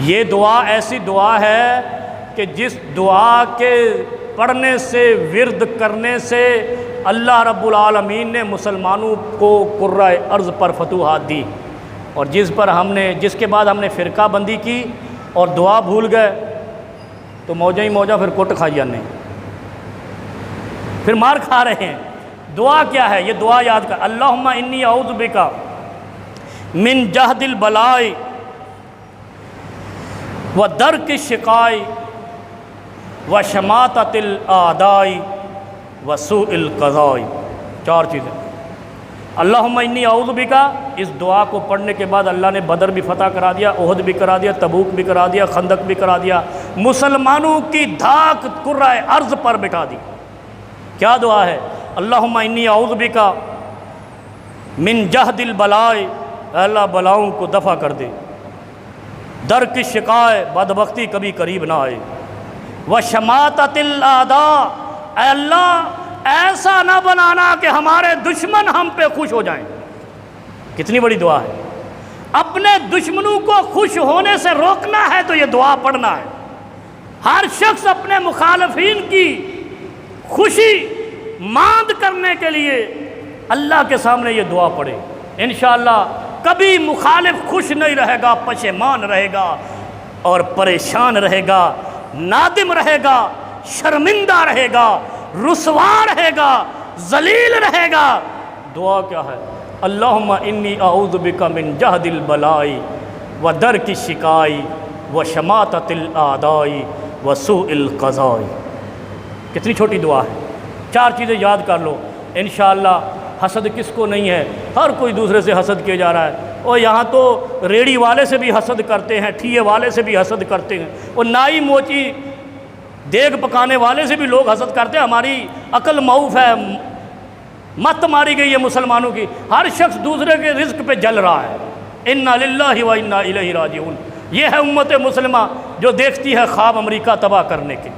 یہ دعا ایسی دعا ہے کہ جس دعا کے پڑھنے سے، ورد کرنے سے اللہ رب العالمین نے مسلمانوں کو کرۂ ارض پر فتوحات دی، اور جس کے بعد ہم نے فرقہ بندی کی اور دعا بھول گئے تو موجہ ہی موجہ پھر کٹ کھائی جانے، پھر مار کھا رہے ہیں۔ دعا کیا ہے؟ یہ دعا یاد کر، اللہم انی اعوذ بک من جہد البلاء و درک الشقاء و شماتۃ الاعداء و سوء القضاء۔ 4 چیزیں۔ اللہم انی اعوذ بک، اس دعا کو پڑھنے کے بعد اللہ نے بدر بھی فتح کرا دیا، احد بھی کرا دیا، تبوک بھی کرا دیا، خندق بھی کرا دیا، مسلمانوں کی دھاک کرۂ ارض پر بٹھا دی۔ کیا دعا ہے؟ اللہم انی اعوذ بک من جہد البلاء، اے اللہ بلاؤں کو دفع کر دے، درک الشقاء، بدبختی کبھی قریب نہ آئے، وشماتۃ الاعداء، اے اللہ ایسا نہ بنانا کہ ہمارے دشمن ہم پہ خوش ہو جائیں۔ کتنی بڑی دعا ہے! اپنے دشمنوں کو خوش ہونے سے روکنا ہے تو یہ دعا پڑھنا ہے۔ ہر شخص اپنے مخالفین کی خوشی ماند کرنے کے لیے اللہ کے سامنے یہ دعا پڑھے، انشاءاللہ کبھی مخالف خوش نہیں رہے گا، پشیمان رہے گا اور پریشان رہے گا، نادم رہے گا، شرمندہ رہے گا، رسوا رہے گا، ذلیل رہے گا۔ دعا کیا ہے؟ اللہم انی اعوذ بک من جہد البلاء و درک الشقاء و شماتۃ الاعداء و سوء القضاء۔ کتنی چھوٹی دعا ہے! 4 چیزیں یاد کر لو، انشاءاللہ۔ حسد کس کو نہیں ہے؟ ہر کوئی دوسرے سے حسد کیا جا رہا ہے، اور یہاں تو ریڑی والے سے بھی حسد کرتے ہیں، ٹھیے والے سے بھی حسد کرتے ہیں، اور نائی موچی دیگ پکانے والے سے بھی لوگ حسد کرتے ہیں۔ ہماری عقل معوف ہے، مت ماری گئی ہے مسلمانوں کی، ہر شخص دوسرے کے رزق پہ جل رہا ہے۔ انا للہ و انا الیہ راجعون۔ یہ ہے امت مسلمہ جو دیکھتی ہے خواب امریکہ تباہ کرنے کے،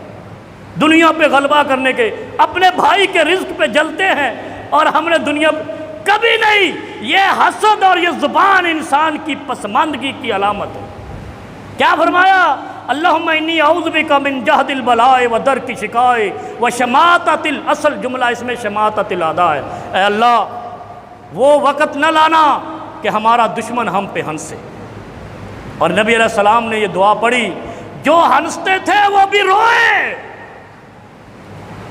دنیا پہ غلبہ کرنے کے، اپنے بھائی کے رزق پہ جلتے ہیں، اور ہم نے دنیا کبھی نہیں۔ یہ حسد اور یہ زبان انسان کی پسماندگی کی علامت ہے۔ کیا فرمایا؟ اللہم انی اعوذ بک من جہد البلاء و درک الشقاء و شماتۃ الاصل جملہ اس میں شماتۃ الاعداء ہے۔ اے اللہ وہ وقت نہ لانا کہ ہمارا دشمن ہم پہ ہنسے۔ اور نبی علیہ السلام نے یہ دعا پڑھی، جو ہنستے تھے وہ بھی روئے،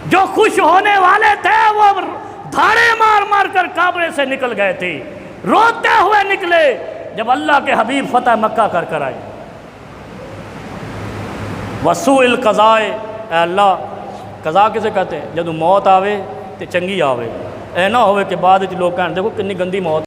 جو خوش ہونے والے تھے وہ دھاڑے مار مار کر کعبے سے نکل گئے تھے، روتے ہوئے نکلے جب اللہ کے حبیب فتح مکہ کر کر آئے۔ وسوء القضاء، اے اللہ قضا کسے کہتے ہیں؟ جب موت آوے تے چنگی آوے، اے نہ ہوئے کہ بعد لوگ کہنے دیکھو کنی گندی موت